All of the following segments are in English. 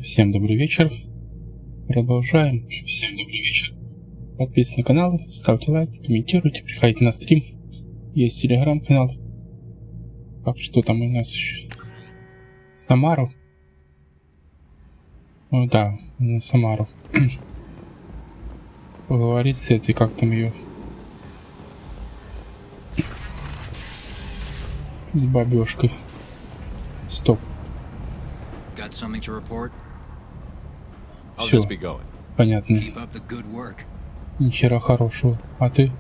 Всем добрый вечер. Продолжаем. Всем добрый вечер. Подписывайтесь на канал, ставьте лайк, комментируйте, приходите на стрим. Есть телеграм-канал. Так, что там у нас еще? Самару. О, да, на Самару. Поговорить с этой, как там ее? С бабёшкой. Стоп. Все, понятно. Ни хера хорошего. А ты?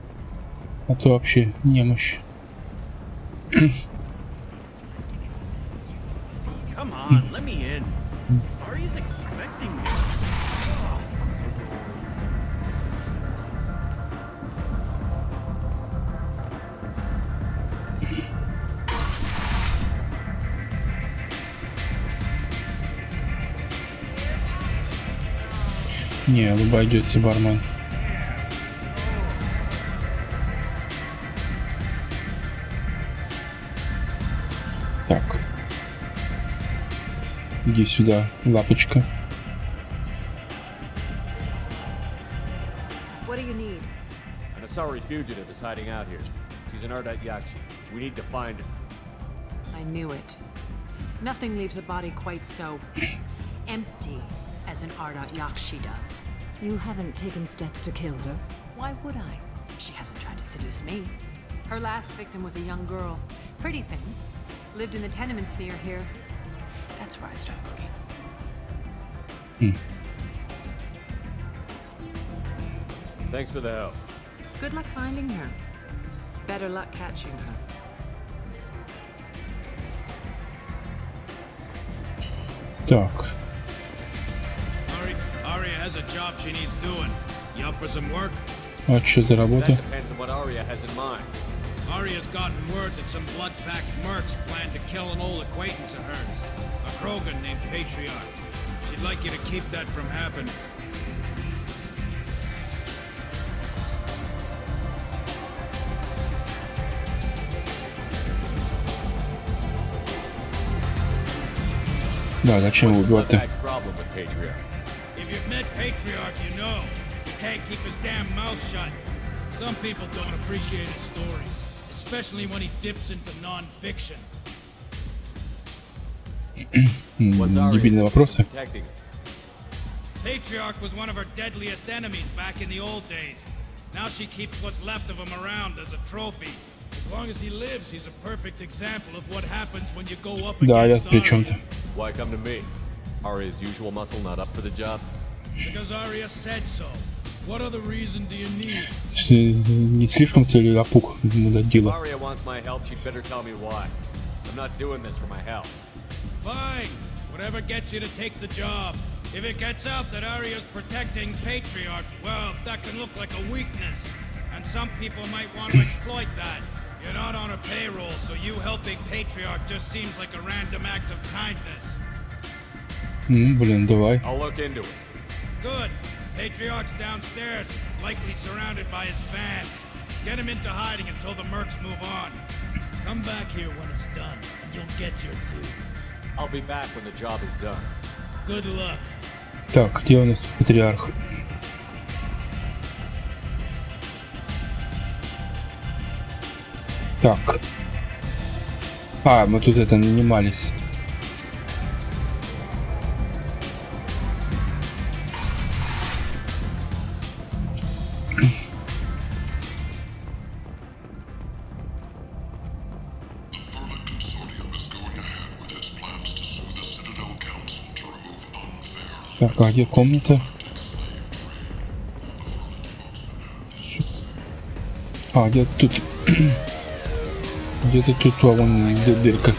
А ты вообще немощь. Не, обойдется бармен. Так. Иди сюда, лапочка. What do you need? An Asari fugitive is hiding out here. She's an Ardat Yakshi. We need to find her. I knew it. Nothing leaves a body quite so empty as an Ardat Yakshi does. You haven't taken steps to kill her? Why would I? She hasn't tried to seduce me. Her last victim was a young girl. Pretty thing. Lived in the tenements near here. That's where I started looking. Thanks for the help. Good luck finding her. Better luck catching her. Так. Aria has a job she needs doing. You up for some work? А что за работа? That depends on what Arya has in mind. Aria's gotten word that some blood-packed mercs plan to kill an old acquaintance of hers, a Krogan named Patriarch. She'd like you to keep that from happening. Да, зачем его убивать-то? Bloodback's problem with Patriarch. If you've met Patriarch, you know. He can't keep his damn mouth shut. Some people don't appreciate his stories, especially when he dips into non-fiction. What's Arya's Дебильные вопросы. protecting her? Patriarch was one of her deadliest enemies back in the old days. Now she keeps what's left of him around as a trophy. As long as he lives, he's a perfect example of what happens when you go up Да, я against при чем-то. Why come to me? Arya's usual muscle not up for the job? Because Arya said so. What other reason do you need? Не слишком целеопух, If мудодила. Arya wants my help, she'd better tell me why. I'm not doing this for my help. Fine. Whatever gets you to take the job. If it gets out that Arya's protecting Patriarch, well, that can look like a weakness. And some people might want to exploit that. You're not on a payroll, so you helping Patriarch just seems like a random act of kindness. Блин, давай. I'll look into it. Good. Patriarch's downstairs, likely surrounded by his fans. Get him into hiding until the mercs move on. Come back here when it's done, and you'll get your due. I'll be back when the job is done. Good luck. Так, где у нас тут патриарх? Так. А, мы тут это нанимались. Так, а где комната? А, где тут? Где-то тут, а вон дырка.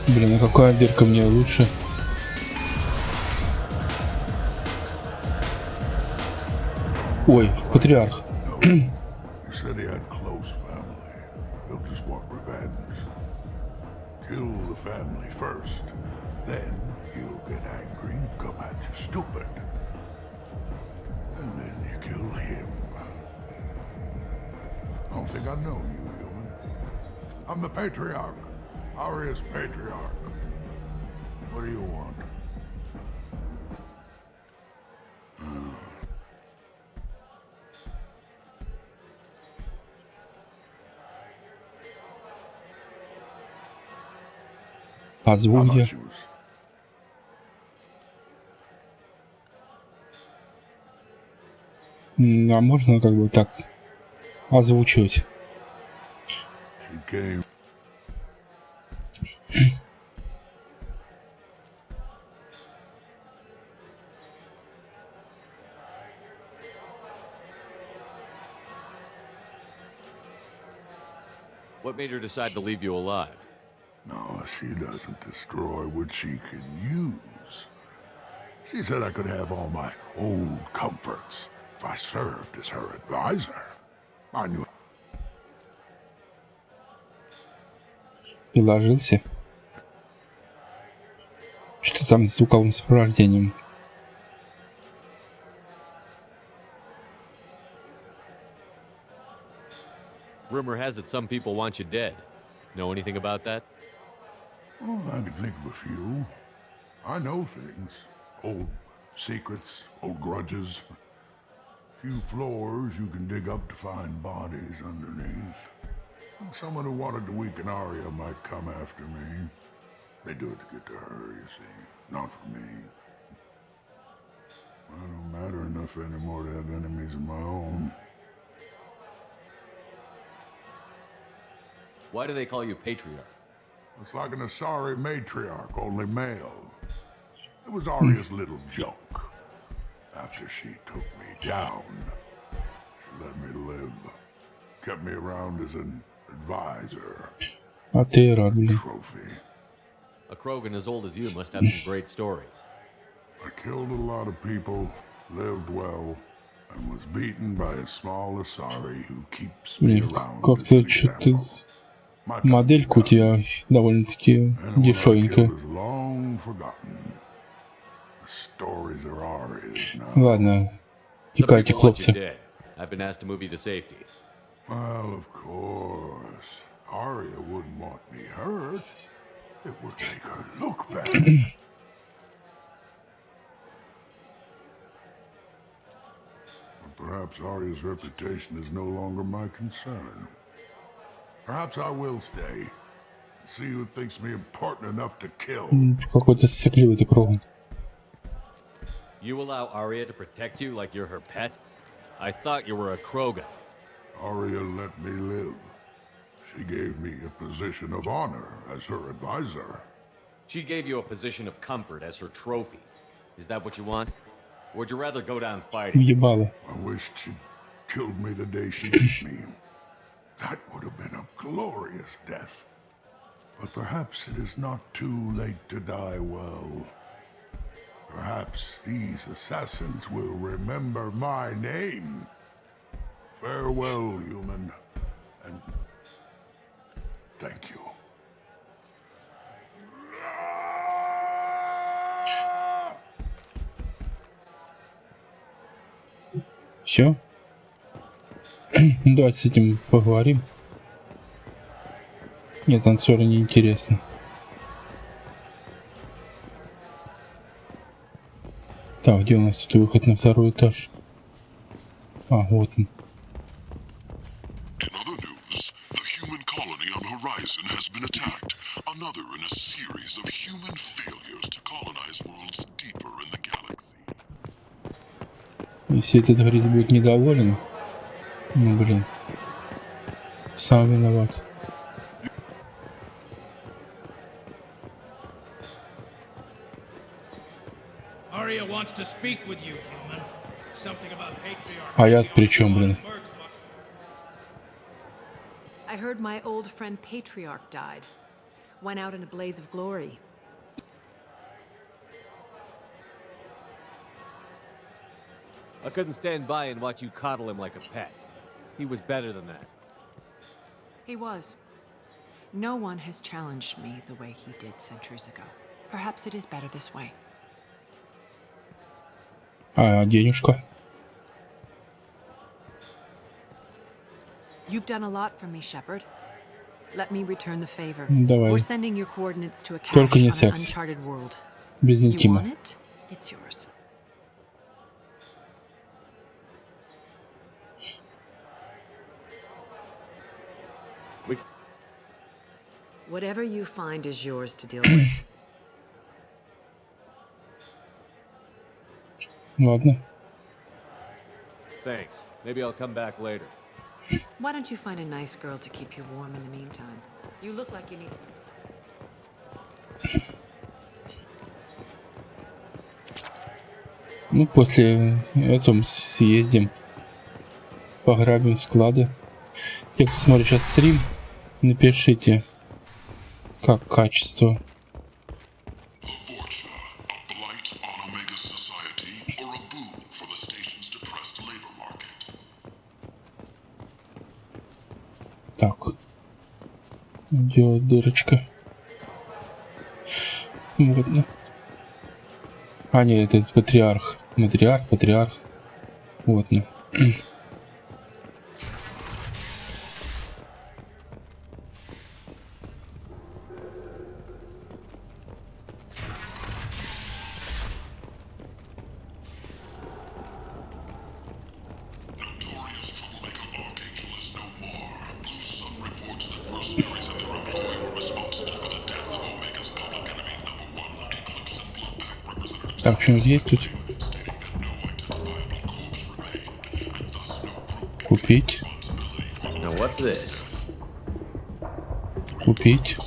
Блин, а какая дырка мне лучше? Ой, патриарх. Said he had close family. He'll just want revenge. Kill the family first. Then he'll get angry and come at you stupid. And then you kill him. I don't think I know you, human. I'm the Patriarch. Aria's patriarch. What do you want? А звук где? She was А можно как бы так озвучивать? She came. What made her decide to leave you alive? No, she doesn't destroy what she can use. She said I could have all my old comforts if I served as her advisor. I knew. Приложился. Что там с звуковым сопровождением? Rumor has it some people want you dead. Know anything about that? Oh, I can think of a few. I know things. Old secrets, old grudges. Few floors you can dig up to find bodies underneath. Someone who wanted to weaken Arya might come after me. They do it to get to her, you see. Not for me. I don't matter enough anymore to have enemies of my own. Why do they call you Patriarch? It's like an Asari matriarch, only male. It was Arya's little joke. After she took me down, she let me live. Kept me around as an advisor. А ты рад, блин. Trophy. A Krogan as old as you must have some great stories. I killed a lot of people, lived well, and was beaten by a small Asari who keeps me Блин, around. как-то as an что-то example. My time моделька у was тебя довольно-таки done. Anyone I дешевенькая. killed is long forgotten. The stories are Arya's now. Ладно, Some текайте, people want you хлопцы. dead. I've been asked to move you to safety. Well, of course. Arya wouldn't want me hurt. It would make her look bad. But perhaps Arya's reputation is no longer my concern. Perhaps I will stay. See who thinks me important enough to kill. Какой-то сцикливый ты круг. You allow Arya to protect you like you're her pet? I thought you were a Krogan. Arya let me live. She gave me a position of honor as her advisor. She gave you a position of comfort as her trophy. Is that what you want? Or would you rather go down fighting? Уебало. I wished she'd killed me the day she beat me. That would have been a glorious death. But perhaps it is not too late to die well. Perhaps these assassins will remember my name. Farewell, human, and thank you. Все? Давайте с этим поговорим. Нет, танцоры неинтересно. Так, где у нас тут выход на второй этаж? А, вот он. In other news, the human colony on Horizon has been attacked. Another in a series of human failures to colonize worlds deeper in the galaxy. Если этот Гриз будет недоволен, ну блин, сам виноват. Arya wants to speak with you, human. Something about patriarchy. А я при чем, блин? I heard my old friend Patriarch died. Went out in a blaze of glory. I couldn't stand by and watch you coddle him like a pet. He was better than that. He was. No one has challenged me the way he did centuries ago. Perhaps it is better this way. А денежка? You've done a lot for me, Shepard. Let me return the favor. Давай. We're sending your coordinates to a cache Только не on an секс. uncharted world. Без You интима. want it? It's yours. Whatever you find is yours to deal with. Ладно. Thanks. Maybe I'll come back later. Why don't you find a nice girl to keep you warm in the meantime? You look like you need to... Ну, после этого съездим. Пограбим склады. Те, кто смотрит сейчас стрим, напишите, как качество. Так. Где дырочка? Вот. А, нет, это патриарх. Патриарх. Вот. Так, что-нибудь есть тут? Купить. Now what's this? Купить.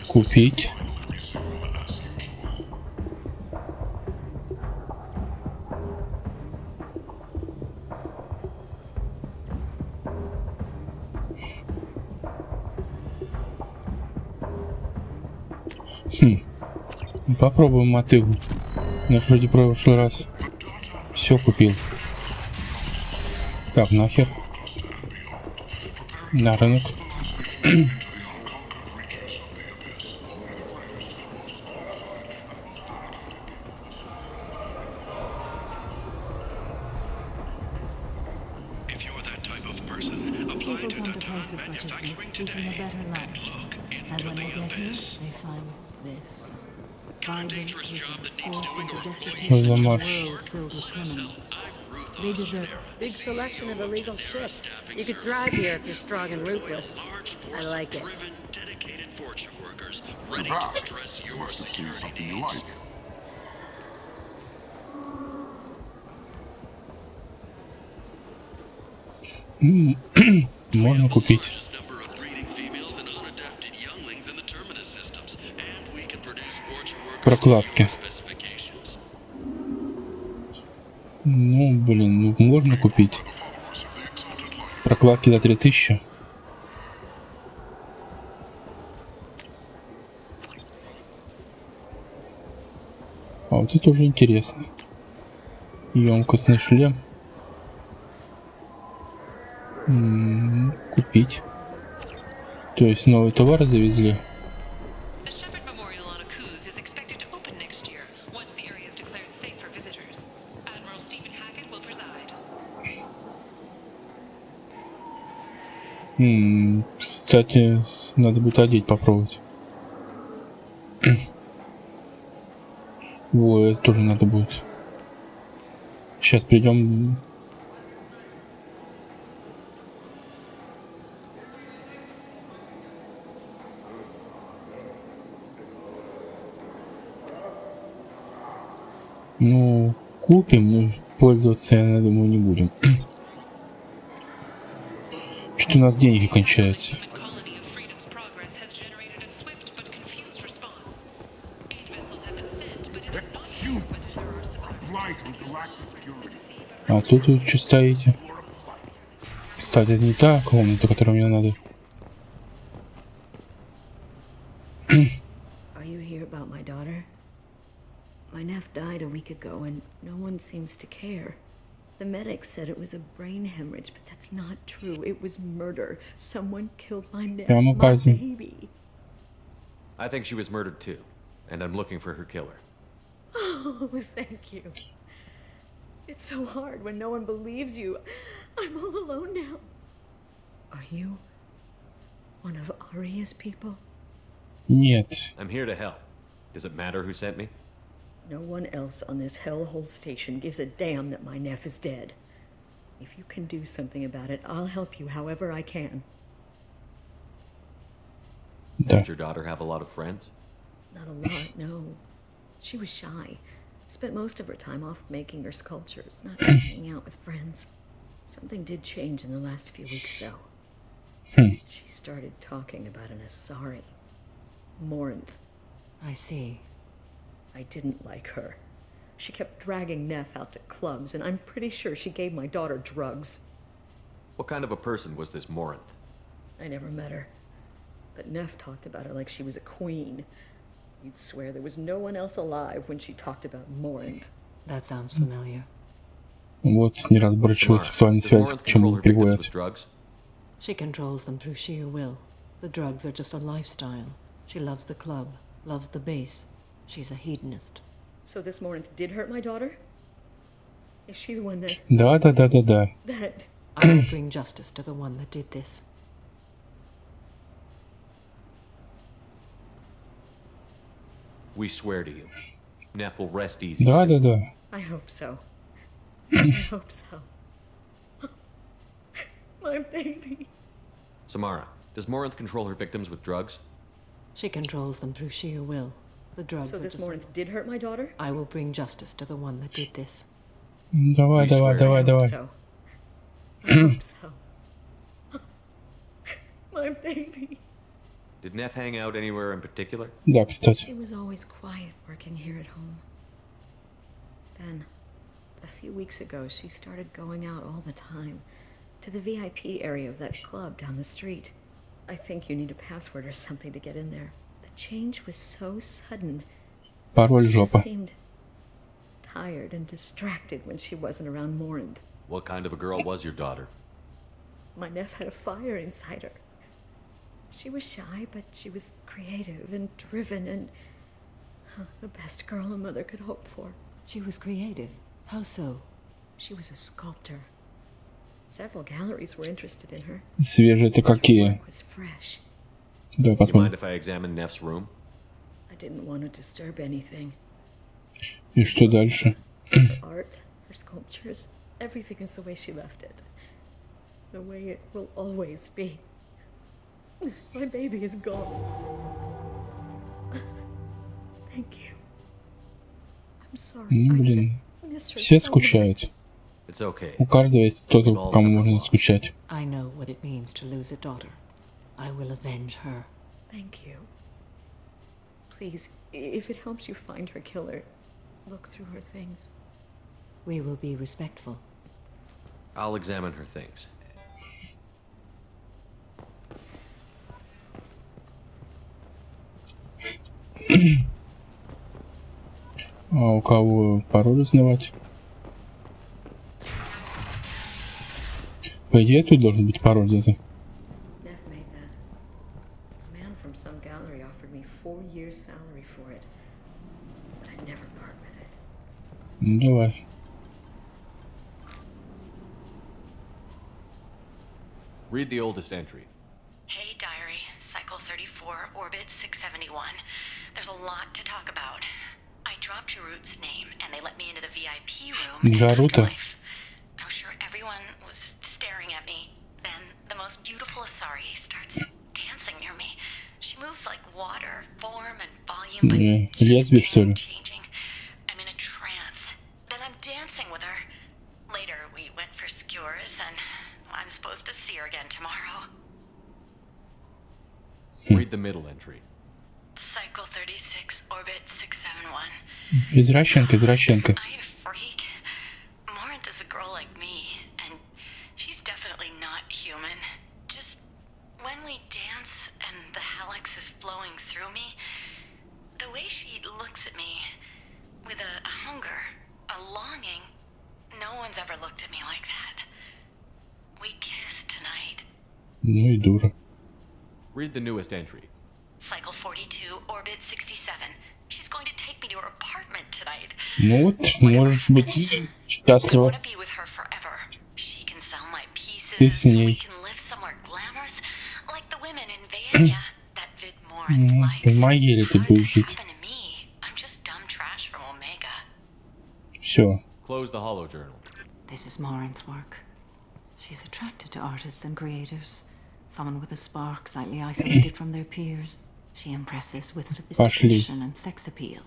Купить. Попробуем мотыгу. Я вроде прошлый раз все купил. Так, нахер. На рынок. People come to places such as this seeking a better life. And when they get here, they find this. Vibrant people forced into destitution in a world filled with criminals. They deserve Big selection of illegal shit. You could thrive here if you're strong and ruthless. I like it. Must have seen something you like. Можно купить. Прокладки. Ну, блин, ну можно купить. Прокладки до 3000. А вот это уже интересно. Емкостный шлем. Купить. То есть новый товар завезли. Кстати, надо будет одеть, попробовать. Ой, это тоже надо будет. Сейчас придем. Ну, купим, но пользоваться, я думаю, не будем. Что у нас деньги кончаются. А тут вы что стоите? Кстати, это не та комната, которая мне надо. Are you here about my daughter? My nephew died a week ago and no one seems to care. The medics said it was a brain hemorrhage, but that's not true. It was murder. Someone killed my nephew, my baby. I think she was murdered too, and I'm looking for her killer. Oh, thank you. It's so hard when no one believes you. I'm all alone now. you one of Arya's people? Нет. I'm here to help. Does it matter who sent me? No one else on this hellhole station gives a damn that my nephew is dead. If you can do something about it, I'll help you however I can. Да. Did your daughter have a lot of friends? Not a lot, no. She was shy. Spent most of her time off making her sculptures, not hanging out with friends. Something did change in the last few weeks, though. She started talking about an Asari. Morinth. I see. I didn't like her. She kept dragging Neff out to clubs, and I'm pretty sure she gave my daughter drugs. What kind of a person was this Morinth? I never met her. But Neff talked about her like she was a queen. You'd swear there was no one else alive when she talked about Morinth. That sounds familiar. Вот неразборчивая сексуальная Does связь, Morinth к чему control her victims приводит. with drugs? She controls them through sheer will. The drugs are just a lifestyle. She loves the club, loves the base. She's a hedonist. So this Morinth did hurt my daughter? Is she the one that... Да. that... I will bring justice to the one that did this. We swear to you. Neff will rest easy Да. I hope so. I hope so. My baby. Samara, does Morinth control her victims with drugs? She controls them through sheer will. The drugs So are this just... Morinth did hurt my daughter? I will bring justice to the one that did this. Давай. I hope so. I hope so. My baby. Did Neff hang out anywhere in particular? Да, кстати. She was always quiet working here at home. Then, a few weeks ago, she started going out all the time to the VIP area of that club down the street. I think you need a password or something to get in there. The change was so sudden. Пароль She just жопа. seemed tired and distracted when she wasn't around Morinth. What kind of a girl was your daughter? My nephew had a fire inside her. She was shy, but she was creative and driven and the best girl a mother could hope for. She was creative. How so? She was a sculptor. Several galleries were interested in her. Свежие-то Her какие? work was fresh. Давай Do you mind посмотрим. if I examine Neff's room? I didn't want to disturb anything. И что дальше? Her art, her sculptures, everything is the way she left it. The way it will always be. My baby is gone. Thank you. I'm sorry. I Блин. just miss her Все so much. скучают. It's okay. У каждого есть кто-то, по кому можно скучать. I know what it means to lose a daughter. I will avenge her. Thank you. Please, if it helps you find her killer, look through her things. We will be respectful. I'll examine her things. А у кого пароль узнавать? По идее, тут должен быть пароль где-то. Neff made that. A man from some gallery offered me 4 years' salary for it, but I'd never part with it. Ну, давай. Read the oldest entry. Hey, diary. Cycle 34, orbit 671. There's a lot to talk about. I dropped Jarut's name, and they let me into the VIP room. in Jaruta. Afterlife. I'm sure everyone was staring at me. Then the most beautiful Asari starts dancing near me. She moves like water, form and volume, but Лесби, что ли? changing. I'm in a trance. Then I'm dancing with her. Later, we went for skewers, and I'm supposed to see her again tomorrow. Read the middle entry. Cycle 36, orbit 671. Извращенка. I a freak? Morinth is a girl like me, and she's definitely not human. Just when we dance and the helix is flowing through me, the way she looks at me with a hunger, a longing, no one's ever looked at me like that. We kissed tonight. Ну и дура. Read the newest entry. Cycle 42, orbit 67. She's going to take me to her apartment tonight. Ну вот, можешь быть I счастлива. want to be with her forever. She can sell my pieces. Ты с We ней. can live somewhere glamorous Yeah, that vid Morinth likes. В могиле ты How did будешь this жить. happen to me? I'm just dumb trash from Omega. Все. Close the holo journal. This is Morinth's work. She's attracted to artists and creators. Someone with a spark slightly isolated from their peers. She impresses with sophistication and sex appeal.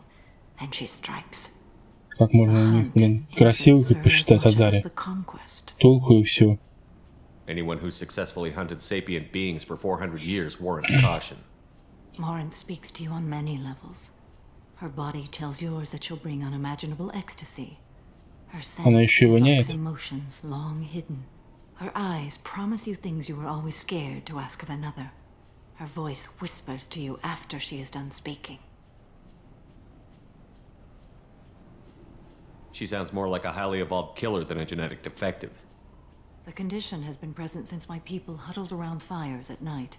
Then she strikes. Как можно у них, блин, красивых и посчитать Азаре. Толку и все. Anyone who successfully hunted sapient beings for 400 years warrants caution. Morinth speaks to you on many levels. Her body tells yours that she'll bring unimaginable ecstasy. Her scent Она еще и воняет. evokes emotions long hidden. Her eyes promise you things you were always scared to ask of another. Her voice whispers to you after she is done speaking. She sounds more like a highly evolved killer than a genetic defective. The condition has been present since my people huddled around fires at night.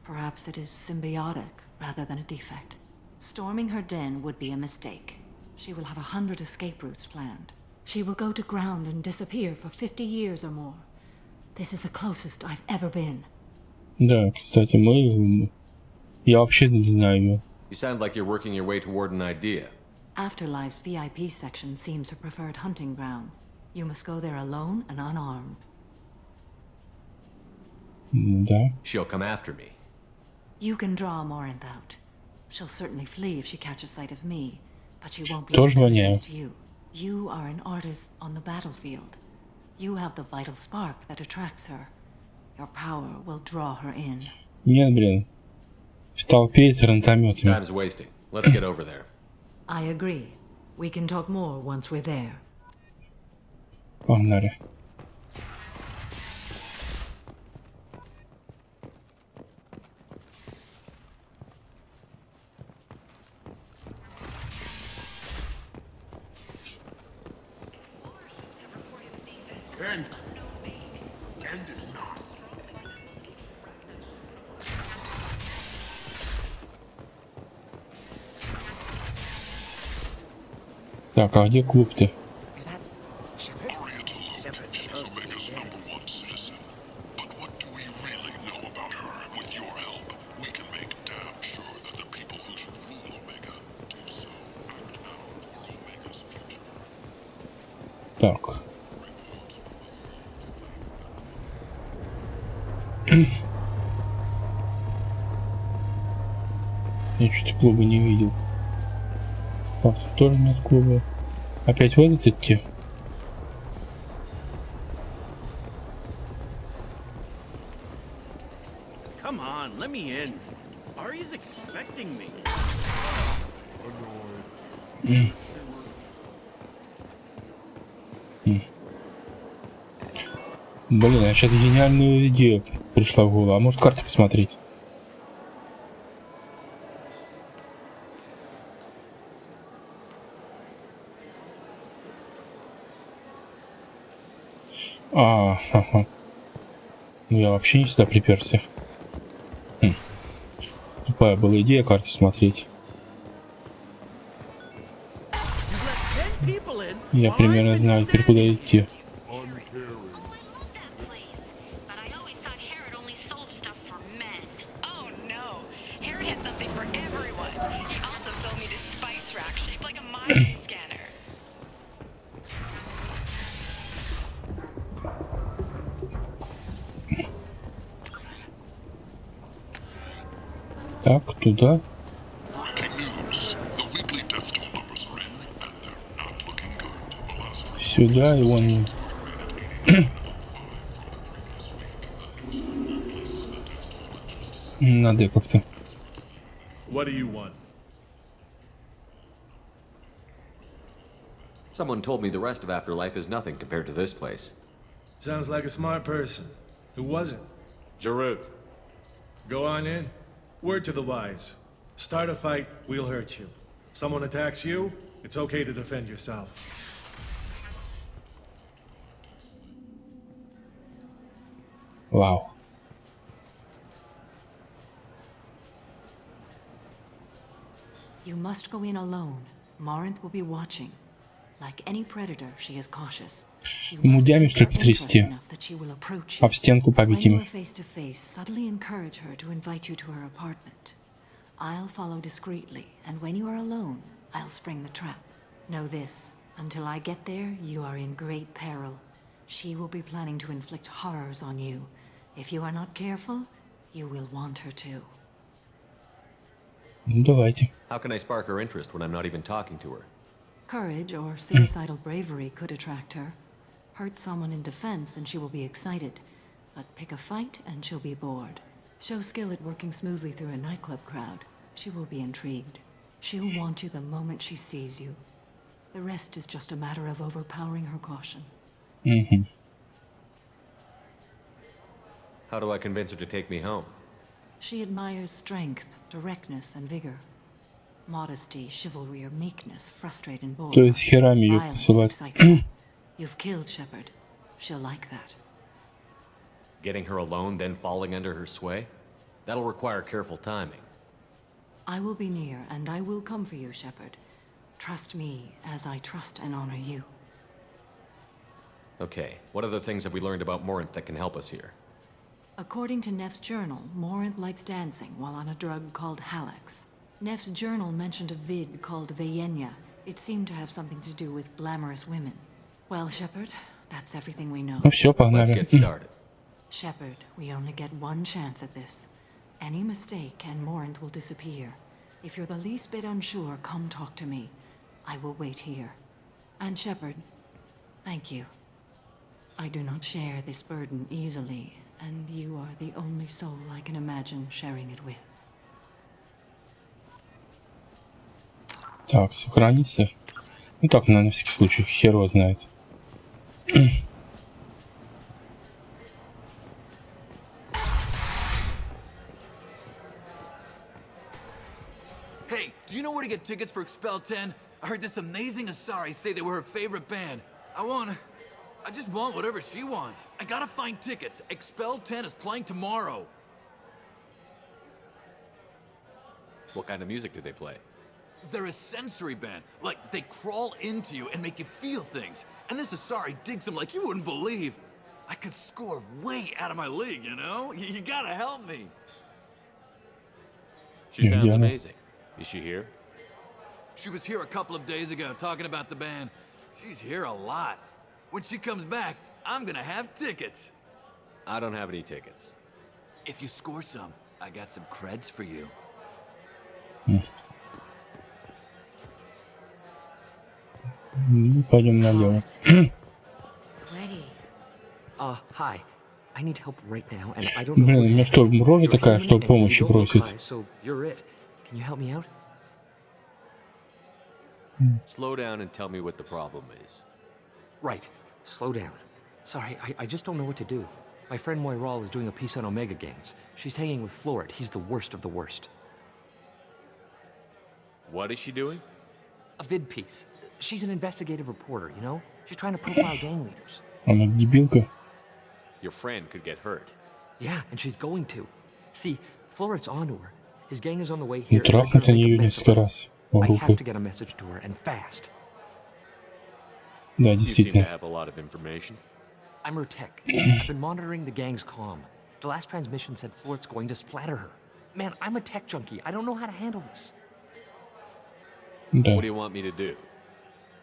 Perhaps it is symbiotic rather than a defect. Storming her den would be a mistake. She will have 100 escape routes planned. She will go to ground and disappear for 50 years or more. This is the closest I've ever been. Да, кстати, я вообще не знаю ее. You sound like you're working your way toward an idea. Afterlife's VIP section seems her preferred hunting ground. You must go there alone and unarmed. Да. She'll come after me. You can draw Morinth out. She'll certainly flee if she catches sight of me, but she won't be Тоже able to воняю. resist you. You are an artist on the battlefield. You have the vital spark that attracts her. Your power will draw her in. Нет, блин. В толпе с гранатометами. Time's wasting. Let's get over there. I agree. We can talk more once we're there. Погнали. End. End it now. Так, а где клуб-то? Oriental is Omega's #1 citizen. But what do we really know about her? With your help, we can make damn sure that the people who should rule Omega do so act now for Omega's future. Так. Я что-то клуба не видел. Так, тут тоже нет клуба. Опять в этот идти? Come on, let me in. Ari's expecting me. Блин, а сейчас гениальную идею пришла в голову. А может карту посмотреть? Ага. Ну я вообще не сюда приперся. Тупая была идея карту смотреть. Я примерно знаю, теперь куда идти. Так, туда. Сюда и вон. Надо как-то. What do you want? Someone told me the rest of Afterlife is nothing compared to this place. Sounds like a smart person. Who was it? Jarut. Go on in. Word to the wise. Start a fight, we'll hurt you. Someone attacks you, it's okay to defend yourself. Вау. You must go in alone. Morinth will be watching. Like any predator, she is cautious. She Ему must be диаметр dangerous потрясти, enough that she will approach you. об стенку побить When you ими. are face to face, subtly encourage her to invite you to her apartment. I'll follow discreetly, and when you are alone, I'll spring the trap. Know this, until I get there, you are in great peril. She will be planning to inflict horrors on you. If you are not careful, you will want her to. Ну, давайте. How can I spark her interest when I'm not even talking to her? Courage or suicidal bravery could attract her. Hurt someone in defense and she will be excited. But pick a fight and she'll be bored. Show skill at working smoothly through a nightclub crowd. She will be intrigued. She'll want you the moment she sees you. The rest is just a matter of overpowering her caution. Угу. How do I convince her to take me home? She admires strength, directness, and vigor. Modesty, chivalry, or meekness frustrate and bore. То есть херами ее Violence посылать. excites her. You've killed Shepard. She'll like that. Getting her alone, then falling under her sway? That'll require careful timing. I will be near, and I will come for you, Shepard. Trust me as I trust and honor you. Okay, what other things have we learned about Morinth that can help us here? According to Neff's journal, Morinth likes dancing while on a drug called Halax. Neff's journal mentioned a vid called Veyenya. It seemed to have something to do with glamorous women. Well, Shepard, that's everything we know. Ну все, Let's погнали. get started. Shepard, we only get one chance at this. Any mistake and Morinth will disappear. If you're the least bit unsure, come talk to me. I will wait here. And Shepard, thank you. I do not share this burden easily, and you are the only soul I can imagine sharing it with. Так, сохраниться. Ну так, на всякий случай, хер его знает. Hey, do you know where to get tickets for Expel 10? I heard this amazing Asari say they were her favorite band. I just want whatever she wants. I gotta find tickets. Expel 10 is playing tomorrow. What kind of music do they play? They're a sensory band. Like, they crawl into you and make you feel things. And this Asari digs them like you wouldn't believe. I could score way out of my league, you know? You gotta help me. She sounds Yeah. amazing. Is she here? She was here a couple of days ago talking about the band. She's here a lot. When she comes back, I'm gonna have tickets. I don't have any tickets. If you score some, I got some creds for you. Ну, пойдем налево. Sweaty. Hi. I need help right now, and I don't know. Блин, у who меня to что, ask. рожа You're такая, human, что and you помощи don't look просит. high, so you're it. Can you help me out? Slow down and tell me what the problem is. Right. Slow down. Sorry, I just don't know what to do. My friend Moiral is doing a piece on Omega Gangs. She's hanging with Florid. He's the worst of the worst. What is she doing? A vid piece. She's an investigative reporter, you know? She's trying to profile gang leaders. Она дебилка. Your friend could get hurt. Yeah, and she's going to. See, Florid's onto her. His gang is on the way Ну, here. and they're трахнуть gonna они make a ее mess of несколько her. раз. I have Группы. to get a message to her, and fast. Да, You seem to действительно. have a lot of information. I'm her tech. I've been monitoring the gang's comm. The last transmission said Florid's going to splatter her. Man, I'm a tech junkie. I don't know how to handle this. Да. What do you want me to do?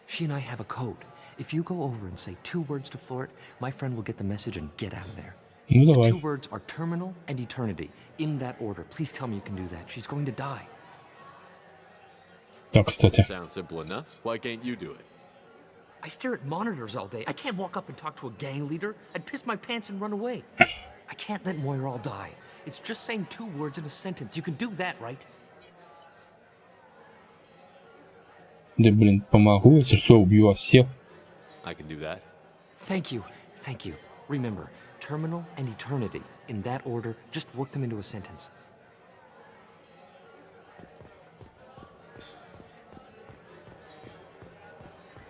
She and I have a code. If you go over and say 2 words to Florid, my friend will get the message and get out of there. Ну, The давай. 2 words are terminal and eternity. In that order. Please tell me you can do that. She's going to die. Так, кстати. Sounds simple enough. Why can't you do it? I stare at monitors all day. I can't walk up and talk to a gang leader. I'd piss my pants and run away. I can't let Moiral die. It's just saying 2 words in a sentence. You can do that, right? Да, блин, помогу, если что, убью вас всех. I can do that. Thank you. Thank you. Remember, terminal and eternity. In that order, just work them into a sentence.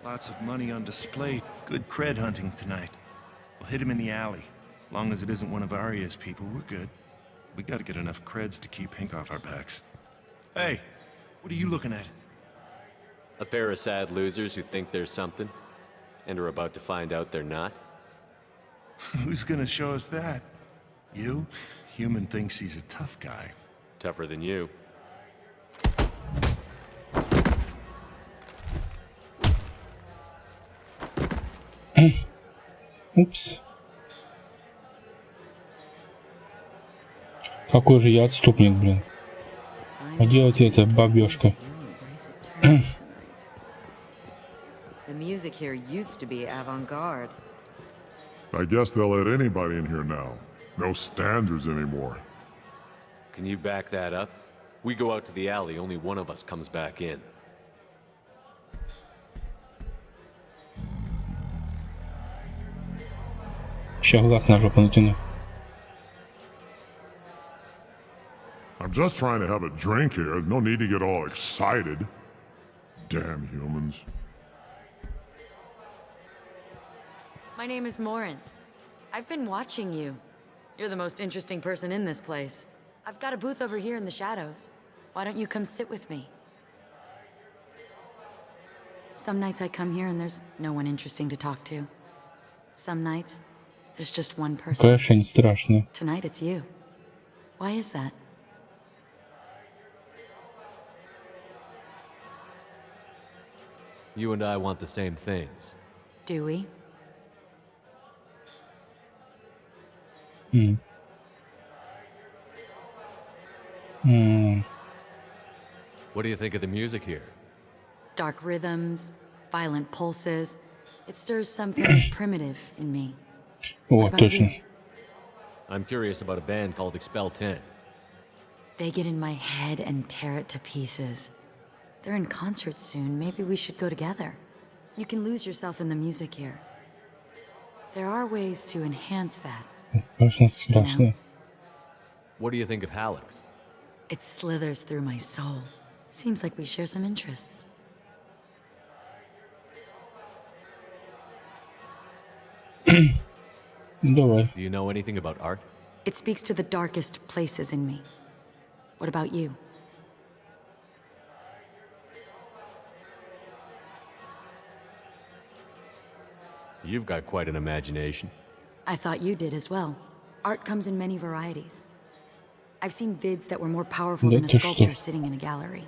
Lots of money on display. Good cred hunting tonight. We'll hit him in the alley. Long as it isn't one of Arya's people, we're good. We gotta get enough creds to keep Hank off our backs. Hey, what are you looking at? A pair of sad losers who think they're something, and are about to find out they're not? Who's gonna show us that? You? Human thinks he's a tough guy. Tougher than you. Упс. Какой же я отступник, блин. А делайте это, бабёшка. The music here used to be avant-garde. I guess they'll let anybody in here now. No standards anymore. Can you back that up? We go out to the alley, only one of us comes back in. Сейчас глаз на жопу натяну. I'm just trying to have a drink here. No need to get all excited. Damn humans. My name is Morinth. I've been watching you. You're the most interesting person in this place. I've got a booth over here in the shadows. Why don't you come sit with me? Some nights I come here and there's no one interesting to talk to. Some nights, there's just one person. Конечно, не страшно. Tonight it's you. Why is that? You and I want the same things. Do we? What do you think of the music here? Dark rhythms, violent pulses. It stirs something primitive in me. О, точно. I'm curious about a band called Expel 10. They get in my head and tear it to pieces. They're in concert soon. Maybe we should go together. You can lose yourself in the music here. There are ways to enhance that. Конечно, страшно. What do you think of Halleck's? It slithers through my soul. Seems like we share some interests. Давай. Do you know anything about art? It speaks to the darkest places in me. What about you? You've got quite an imagination. I thought you did as well. Art comes in many varieties. I've seen vids that were more powerful than a Это sculpture что? sitting in a gallery.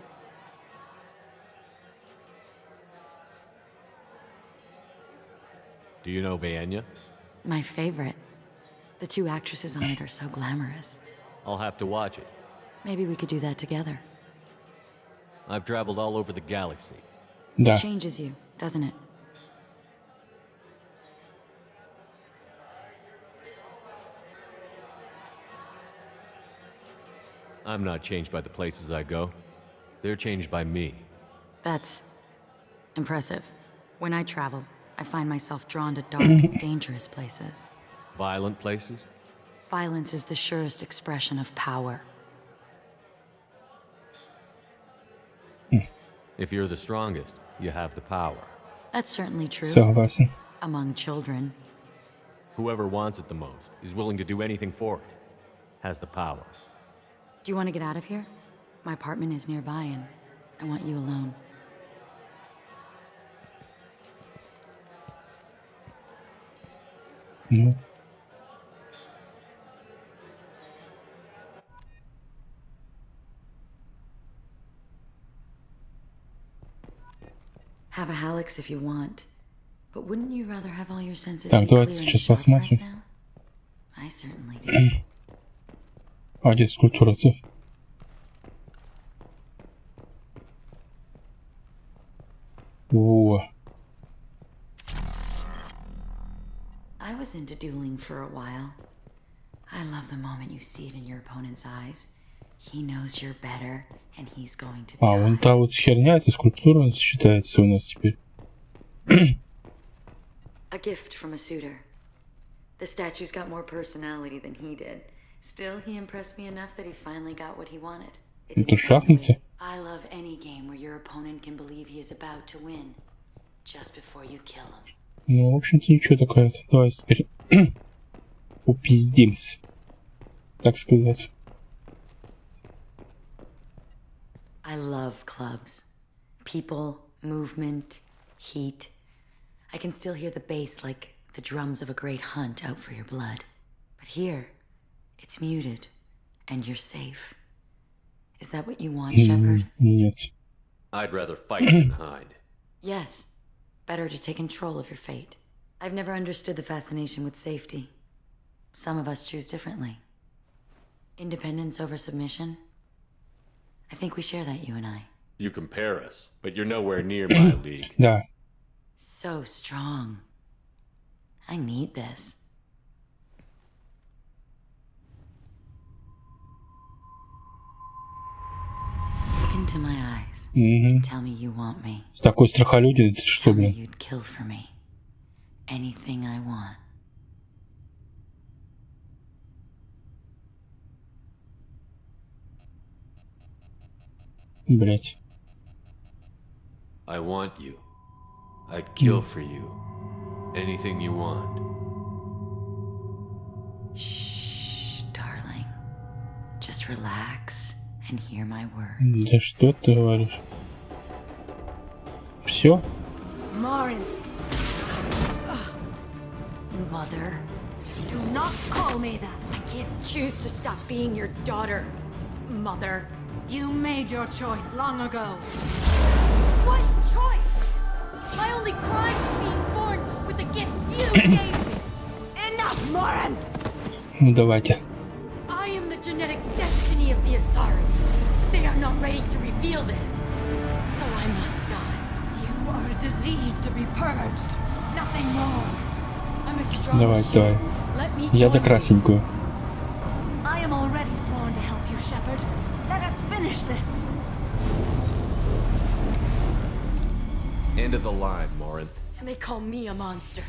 Do you know Vienya? My favorite. The two actresses on it are so glamorous. I'll have to watch it. Maybe we could do that together. I've traveled all over the galaxy. Да. It changes you, doesn't it? I'm not changed by the places I go. They're changed by me. That's impressive. When I travel, I find myself drawn to dark, dangerous places. Violent places? Violence is the surest expression of power. If you're the strongest, you have the power. That's certainly true. Согласен. Among children. Whoever wants it the most is willing to do anything for it. Has the power. Do you want to get out of here? My apartment is nearby and I want you alone. Ну. Have a Hallex if you want. But wouldn't you rather have all your senses Так, be clear давайте and сейчас sharp посмотрим. right now? I certainly do. А где скульптура-то? О, I was into dueling for a while. I love the moment you see it in your opponent's eyes. He knows you're better, and he's going to а вон die. та вот херня, эта скульптура считается у нас теперь. A gift from a suitor. The statue's got more personality than he did. Still, he impressed me enough that he finally got what he wanted. It Это didn't шахматы? I love any game where your opponent can believe he is about to win, just before you kill him. Ну, в общем-то, ничего такое. Давай теперь упиздимся, так сказать. I love clubs. People, Movement, heat. I can still hear the bass like the drums of a great hunt out for your blood. But here, it's muted, and you're safe. Is that what you want, Shepard? Нет. I'd rather fight than hide. Yes. Better to take control of your fate. I've never understood the fascination with safety. Some of us choose differently. Independence over submission? I think we share that, you and I. You compare us, but you're nowhere near my league. Да. So strong. I need this. Look into my eyes and tell me you want me. С такой страхолюдиной, что, Tell me блин? you'd kill for me. Anything I want. Блять. I want you. I'd kill for you. Anything you want. Shh, darling. Just relax and hear my words. Да что ты говоришь? Все? Morin. Mother. Do not call me that. I can't choose to stop being your daughter. Mother. You made your choice long ago. What choice? My only crime was being born with the gifts you gave me. Enough, Morin! Ну давайте. I am the genetic destiny of the Asari. They are not ready to reveal this. So I must die. You are a disease to be purged. Nothing more. I'm as strong Давай, as she давай. is. Let me Я за join you. красненькую. I am already sworn to help you, Shepard. Let us finish this. End of the line, Morin. And they call me a monster.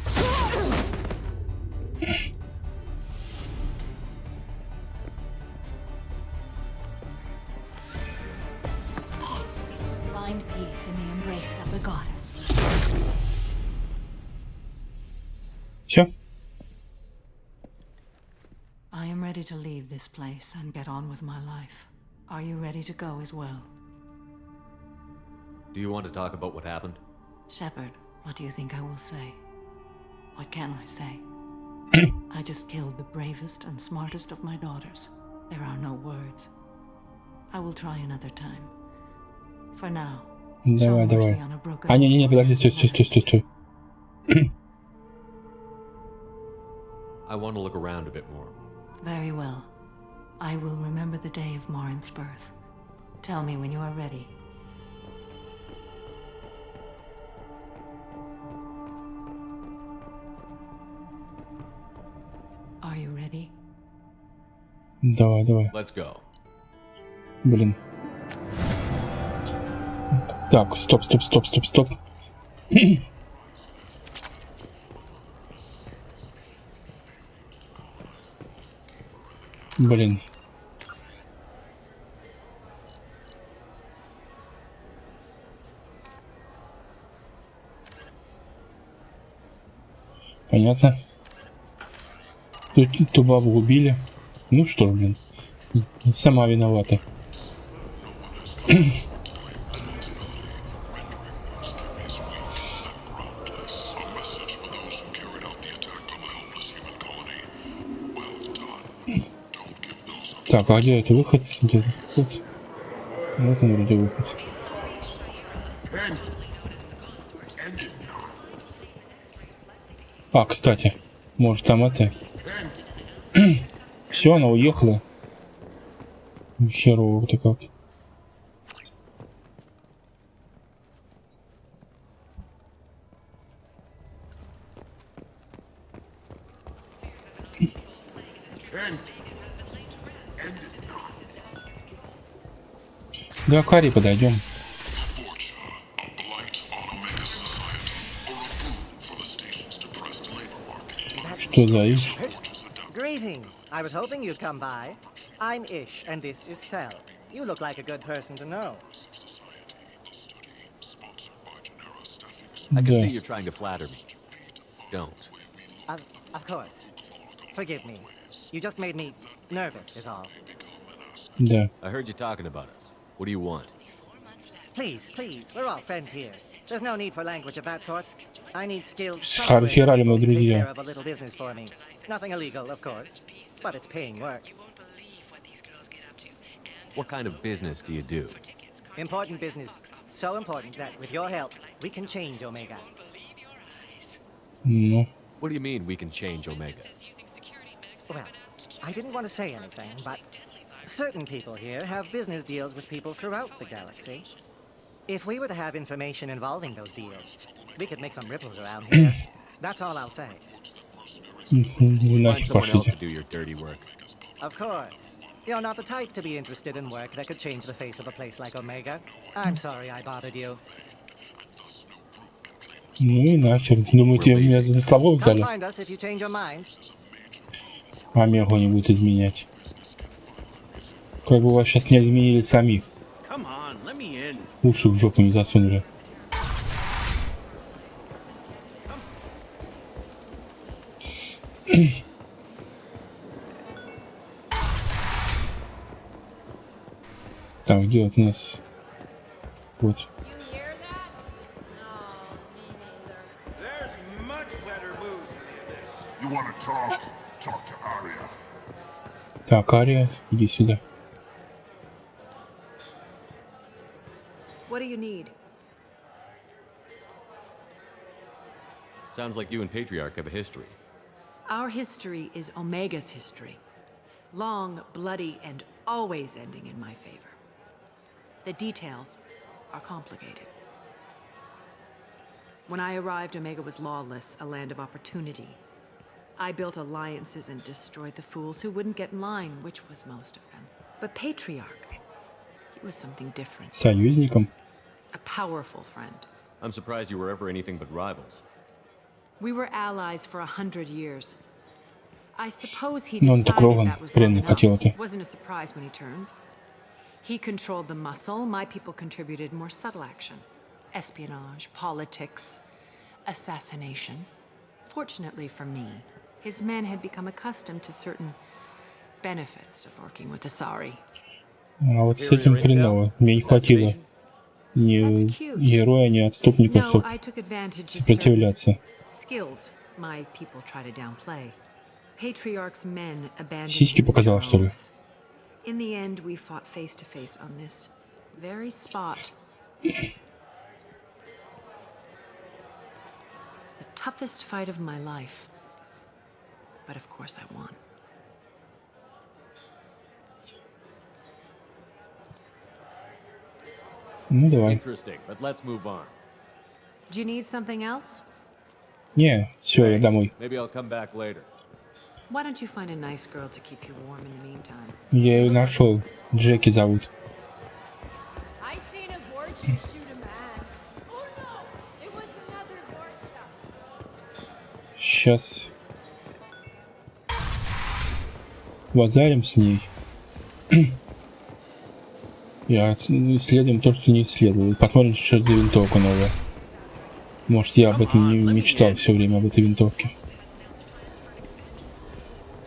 Find peace in the embrace of the goddess. Все? I am ready to leave this place and get on with my life. Are you ready to go as well? Do you want to talk about what happened? Shepard, what do you think I will say? What can I say? I just killed the bravest and smartest of my daughters. There are no words. I will try another time. For now, show Давай, mercy давай. on a broken А, не, подожди, стой. I want to look around a bit more. Very well. I will remember the day of Morin's birth. Tell me when you are ready. Are you ready? Давай. Let's go. Блин. Так, стоп. Блин. Понятно. Ту бабу убили. Ну что ж, блин. Сама виновата. Так, а где это выход? Где-то выход? Вот он вроде выход. А, кстати, может там это... Все, она уехала. Херово-то как. Да, к Ари подойдем. Что за Иш? Greetings. I was hoping you'd come by. I'm Ish, and this is Cell. You look like a good person to know. I can Да. see you're trying to flatter me. Don't. Of course. Forgive me. You just made me nervous, is all. Да. I heard you talking about us. What do you want? Please, please, we're all friends here. There's no need for language of that sort. I need skilled Хера ли мы to take care друзья? of a little business for me. Nothing illegal, of course, but it's paying work. What kind of business do you do? Important business. So important that, with your help, we can change Omega. Ну, What do you mean we can change Omega? Well, I didn't want to say anything, but certain people here have business deals with people throughout the galaxy. If we were to have information involving those deals, we could make some ripples around here. That's all I'll say. Find нафиг someone else to пошлите. do your dirty work. Of course. You're not the type to be interested in work that could change the face of a place like Omega. I'm sorry I bothered you. Ну и нахер. Думаете, меня за слабо Come взяли? find us if you change your mind. Омегу не будет изменять. Как бы вас сейчас не изменили самих. Come on, let me in. Уши в жопу не засунули. Так, где вот у нас? Вот. There's much better booze in this. You want to talk? Talk to Arya. Так, Ария, иди сюда. What do you need? Sounds like you and Patriarch have a history. Our history is Omega's history. Long, bloody, and always ending in my favor. The details are complicated. When I arrived, Omega was lawless, a land of opportunity. I built alliances and destroyed the fools who wouldn't get in line, which was most of them. But Patriarch, he was something different. Союзником? A powerful friend. I'm surprised you were ever anything but rivals. We were allies for 100 years. I suppose he Но он decided так Роган that was long пленный enough. хотел это. Wasn't a surprise when he turned. He controlled the muscle. My people contributed more subtle action. Espionage, politics, assassination. Fortunately for me, his men had become accustomed to certain benefits of working with Asari. А вот с этим хреново. Мне не хватило ни героя, ни отступника, No, чтобы I took advantage of сопротивляться. skills my people try to downplay. Patriarch's men abandoned Сиськи показала, что ли? droves. In the end, we fought face to face on this very spot. The toughest fight of my life. But of course I won. Ну давай. Interesting, but let's move on. Do you need something else? Не, все, я домой. Maybe I'll come back later. Why don't you find a nice girl to keep you warm in the meantime? Я ее нашел. Джеки зовут. I seen a Vorcha shoot a man. Oh no! It was another Vorcha. Сейчас базарим с ней. И исследуем то, что не исследовал. И посмотрим, что это за винтовка новая. Может, я об этом не мечтал все время, об этой винтовке.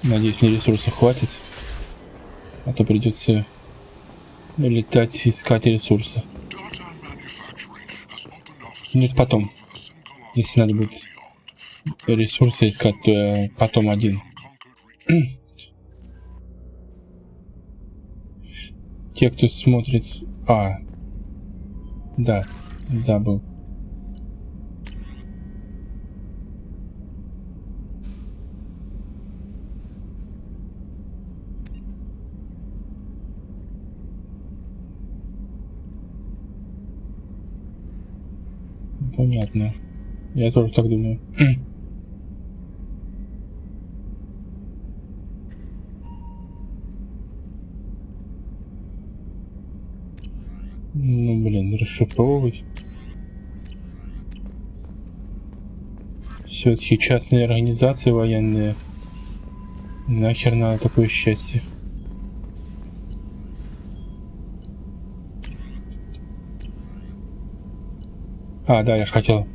Надеюсь, мне ресурсов хватит. А то придется летать, искать ресурсы. Нет, потом. Если надо будет ресурсы искать, то я потом один. Те, кто смотрит... Да, забыл. Понятно. Я тоже так думаю. Ну, блин, расшифровывать. Все-таки частные организации военные. Нахер надо такое счастье. Да, я ж хотел.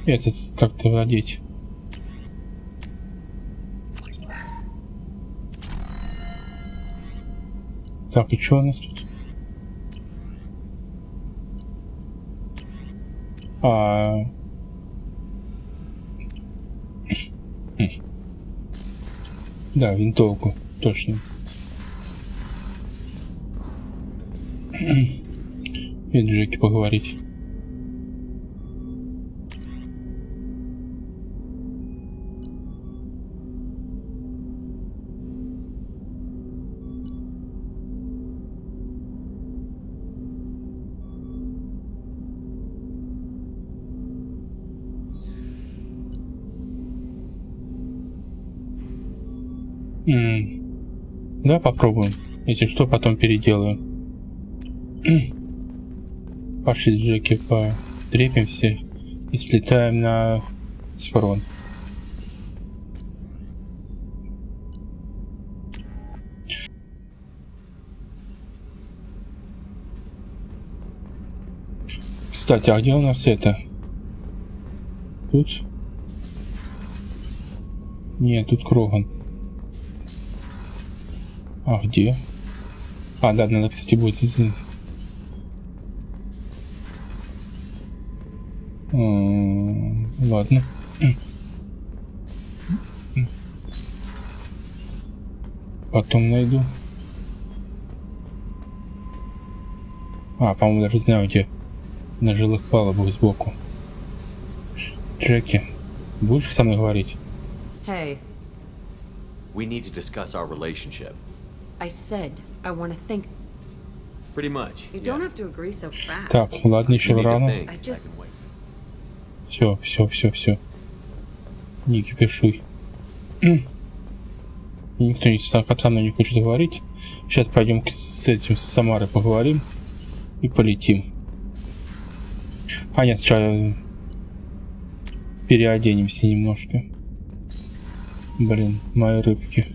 Этот как-то одеть. Так, и что у нас тут? Да, винтовку, точно. И Джеки поговорить. Да, попробуем. Если что, потом переделаем. Пошли, Джеки, потрепимся и слетаем на схрон. Кстати, а где у нас это? Тут? Нет, тут Кроган. А где? А, да, надо, кстати, будет... Ладно. Потом найду. А, по-моему, даже знаю, где. На жилых палубах сбоку. Джеки, будешь со мной говорить? Hey. We need to discuss our relationship. I said I want to think. Pretty much. You don't have to agree so fast. Так, ладно, еще рано. I just... Все. Не кипишуй. Никто со мной не хочет говорить. Сейчас пойдем с этим, с Самарой поговорим и полетим. А нет, сначала переоденемся немножко. Блин, мои рыбки.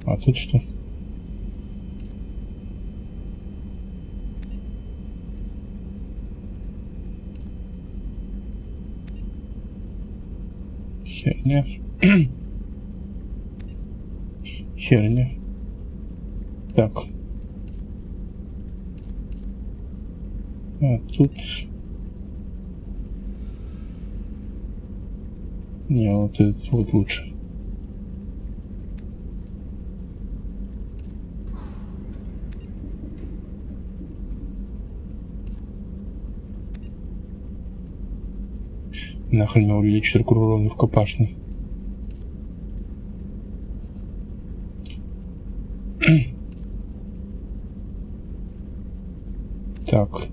А тут что? Херня. Херня. Так. А тут... Не, вот этот вот лучше. Нахрен меня увеличит урон рукопашный. Так.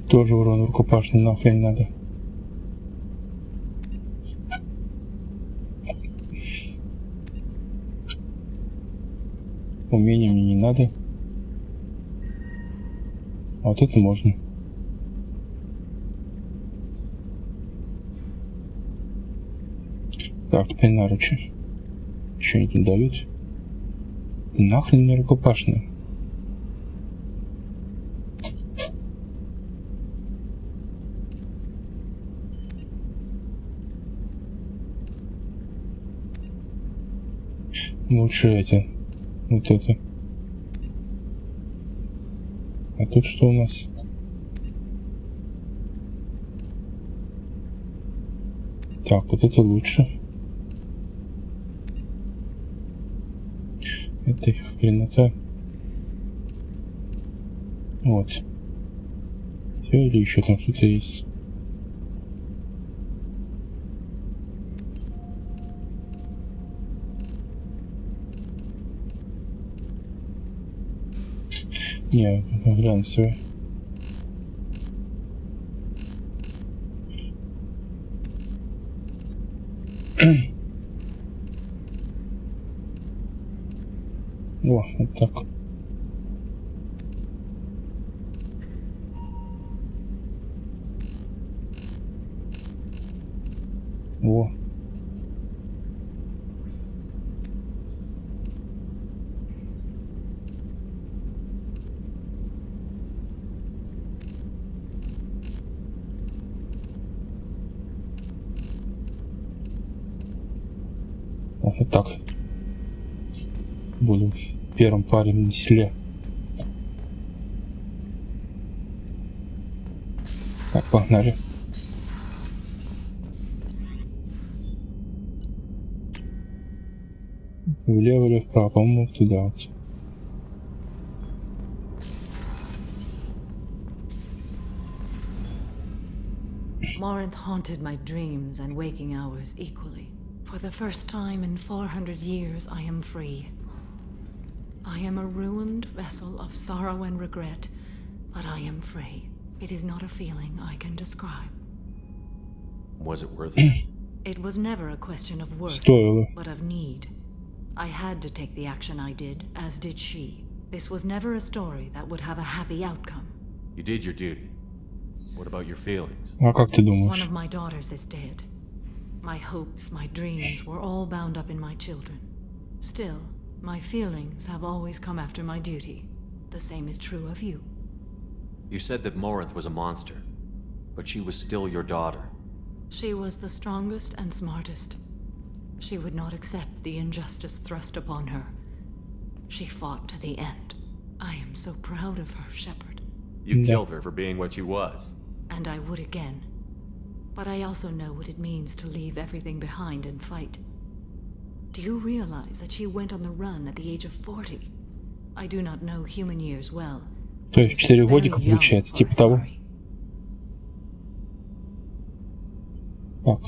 Тоже урон рукопашный нахрен надо. Умения мне не надо. А вот это можно. Так, теперь наручи. Что они тут дают? Да нахрен мне рукопашные. Лучше это. Вот это. А тут что у нас? Так, вот это лучше. Это хренота. Вот. Все, или еще там что-то есть? Не, глянцевый. О, вот так. Вот так. Буду первым парень на селе. Так, погнали. Влево или вправо, по-моему, туда вот. Morinth haunted my dreams and waking hours equally. For the first time in 400 years, I am free. I am a ruined vessel of sorrow and regret, but I am free. It is not a feeling I can describe. Was it worth it? It was never a question of worth, but of need. I had to take the action I did, as did she. This was never a story that would have a happy outcome. You did your duty. What about your feelings? А как ты думаешь? One of my daughters is dead. My hopes, my dreams were all bound up in my children. Still, my feelings have always come after my duty. The same is true of you. You said that Morinth was a monster, but she was still your daughter. She was the strongest and smartest. She would not accept the injustice thrust upon her. She fought to the end. I am so proud of her, Shepard. You killed her for being what she was. And I would again. But I also know what it means to leave everything behind and fight. Do you realize that she went on the run at the age of 40? I do not know human years well. То есть 4 годика получается, типа того. Так.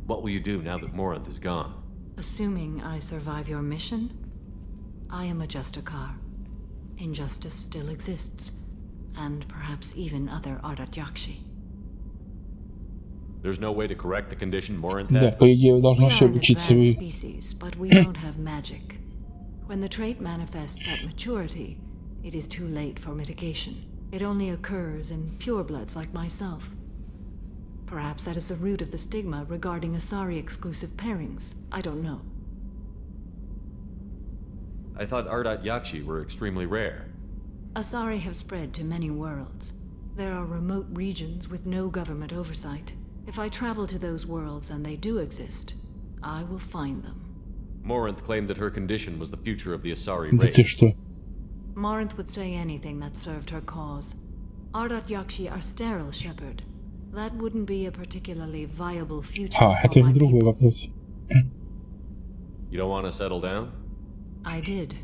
What will you do now that Morinth is gone? Assuming I survive your mission, I am a Justicar. Injustice still exists, and perhaps even other Ardat Yakshi. There's no way to correct the condition Morinth Да, had? по идее, должно все We are an обучиться advanced вы. species, but we don't have magic. When the trait manifests at maturity, it is too late for mitigation. It only occurs in purebloods like myself. Perhaps that is the root of the stigma regarding Asari-exclusive pairings. I don't know. I thought Ardat Yakshi were extremely rare. Asari have spread to many worlds. There are remote regions with no government oversight. If I travel to those worlds and they do exist, I will find them. Morinth claimed that her condition was the future of the Asari Да ты race. что? Morinth would say anything that served her cause. Ardat Yakshi are sterile, Shepard. That wouldn't be a particularly viable future А, for это my другой people. вопрос. You don't want to settle down? I did.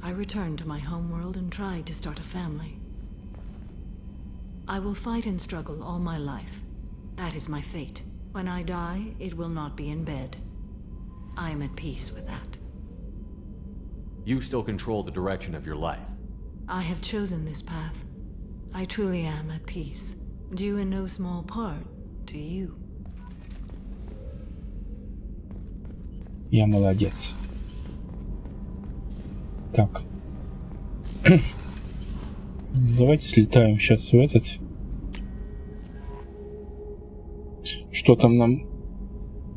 I returned to my homeworld and tried to start a family. I will fight and struggle all my life. That is my fate. When I die, it will not be in bed. I am at peace with that. You still control the direction of your life. I have chosen this path. I truly am at peace, due in no small part to you. Я молодец. Так. Давайте слетаем сейчас в этот. Что там нам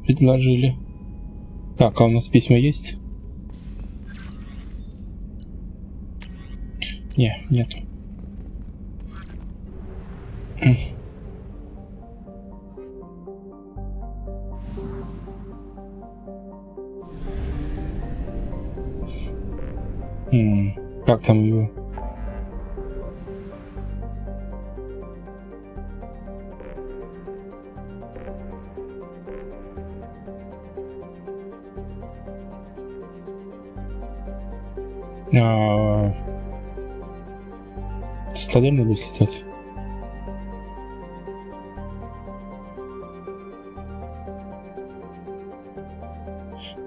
предложили? Так, а у нас письма есть? Не, нету. Как там его? Цитадель надо слетать.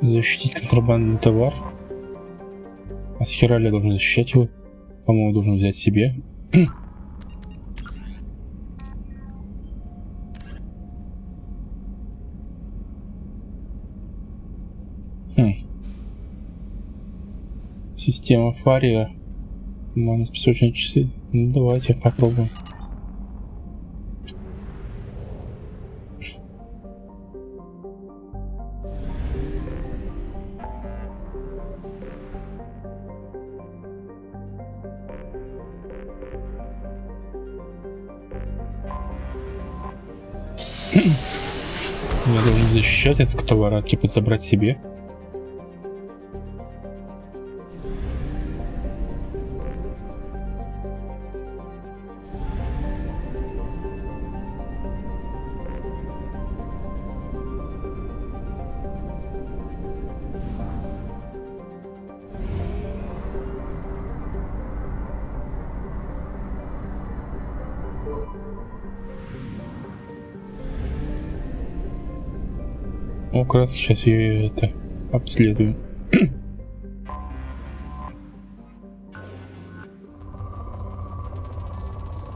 Защитить контрабандный товар. А с хера ли я должен защищать его? По-моему, должен взять себе. Система Фария. Манус песочные часы. Ну давайте попробуем. Я должен защищать этот товар, типа забрать себе. Ну, как раз сейчас я это обследую.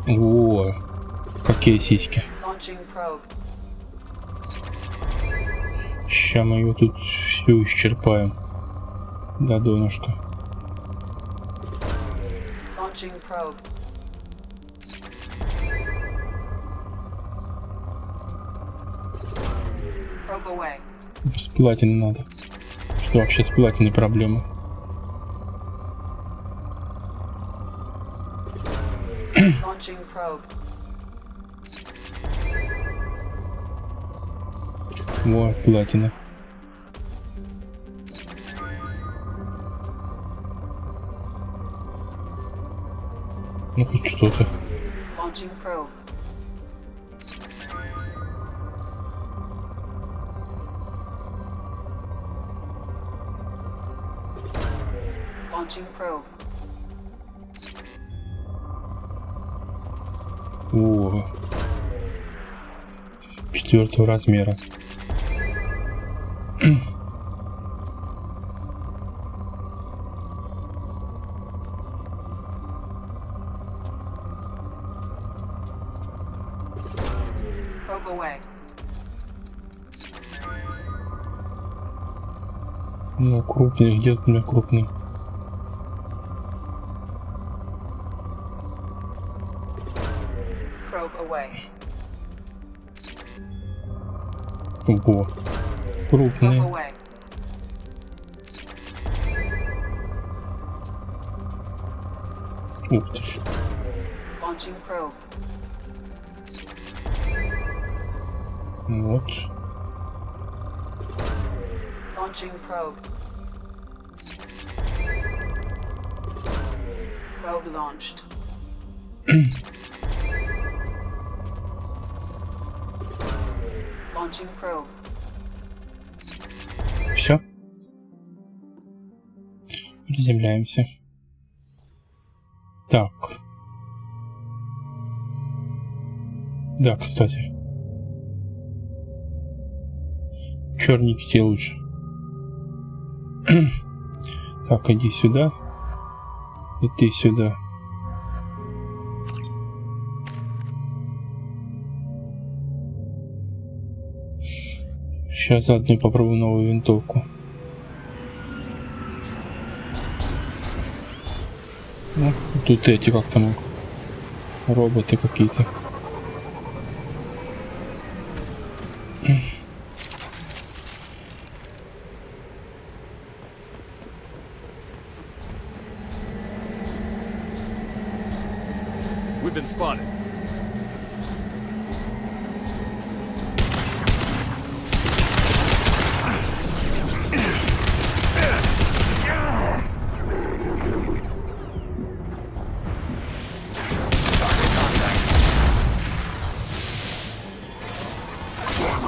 О, какие сиськи. Сейчас мы ее тут всю исчерпаем до донышка. С платиной надо. Что вообще с платиной проблемы? Вот платина. Ну хоть что-то. О, 4-го размера. Ну, крупный, где-то у меня крупный. Ого, крупный. Ух ты ж. Вот. Все. Приземляемся. Так. Да, кстати. Черненький тебе лучше. Так, иди сюда. И ты сюда. Сейчас заодно попробую новую винтовку. Ну, тут эти как там роботы какие-то. We've been spotted.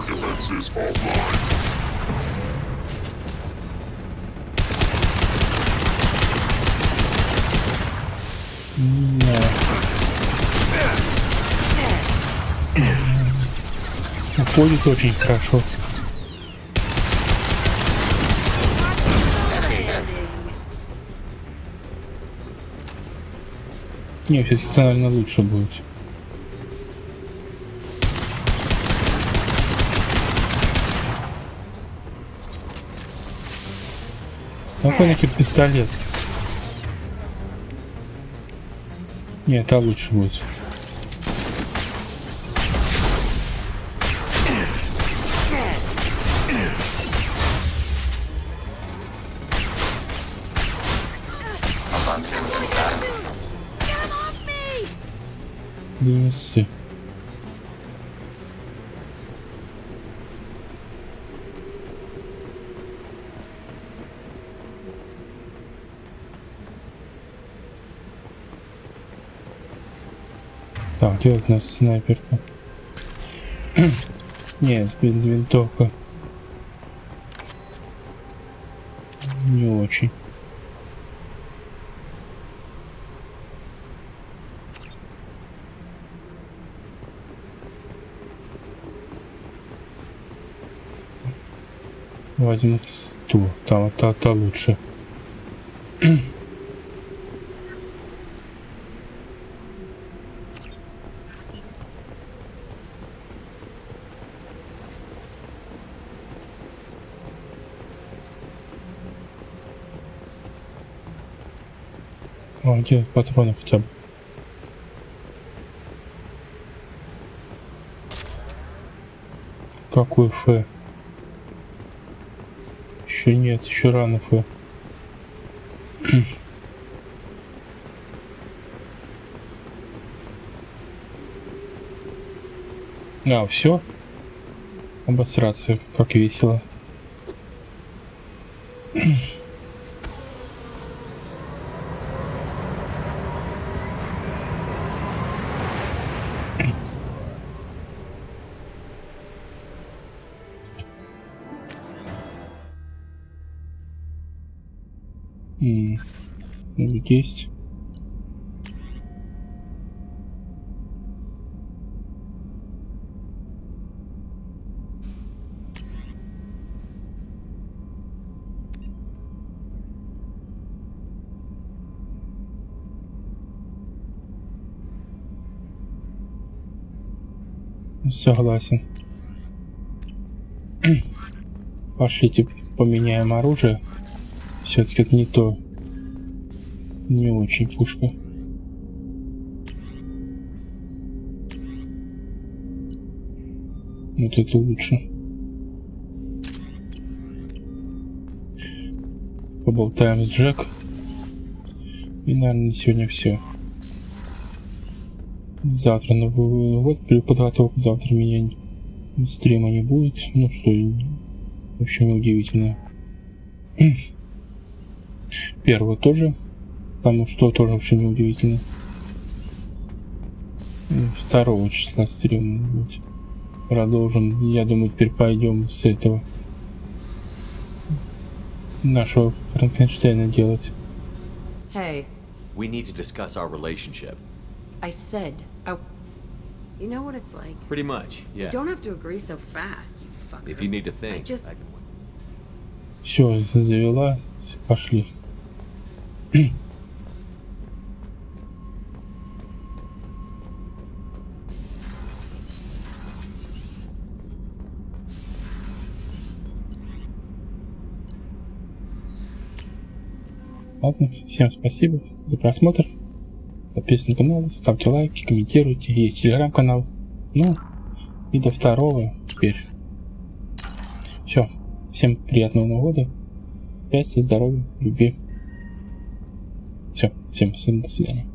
Defenses offline. Уходит очень хорошо. Не, все-таки наверное лучше будет. Какой-нибудь пистолет. Нет, это лучше будет. Так, где у нас снайперка? Нет, винтовка. Не очень. Возьму ту, та лучше. О, где патроны хотя бы? Какой Ф? Еще нет, еще рано Ф. А, все? Обосраться, как весело. Есть. Согласен. Пошлите поменяем оружие. Все-таки это не то. Не очень пушка. Вот это лучше. Поболтаем с Джек. И, наверное, на сегодня все. Завтра Новый год при подготовке. Завтра меня стрима не будет. Ну что, в общем, неудивительно. Первого тоже. Потому что тоже вообще неудивительно. 2 числа стрим будет. Продолжим. Я думаю, теперь пойдем с этого нашего Франкенштейна делать. Hey. We need to discuss our relationship. I said, you know what it's like? Pretty much, yeah. You don't have to agree so fast, you fucker. If you need to think, I can wait. Все, завела, пошли. Ладно, всем спасибо за просмотр. Подписывайтесь на канал, ставьте лайки, комментируйте. Есть телеграм-канал. Ну, и до 2 теперь. Все. Всем приятного Нового года. Счастья, здоровья, любви. Все. Всем до свидания.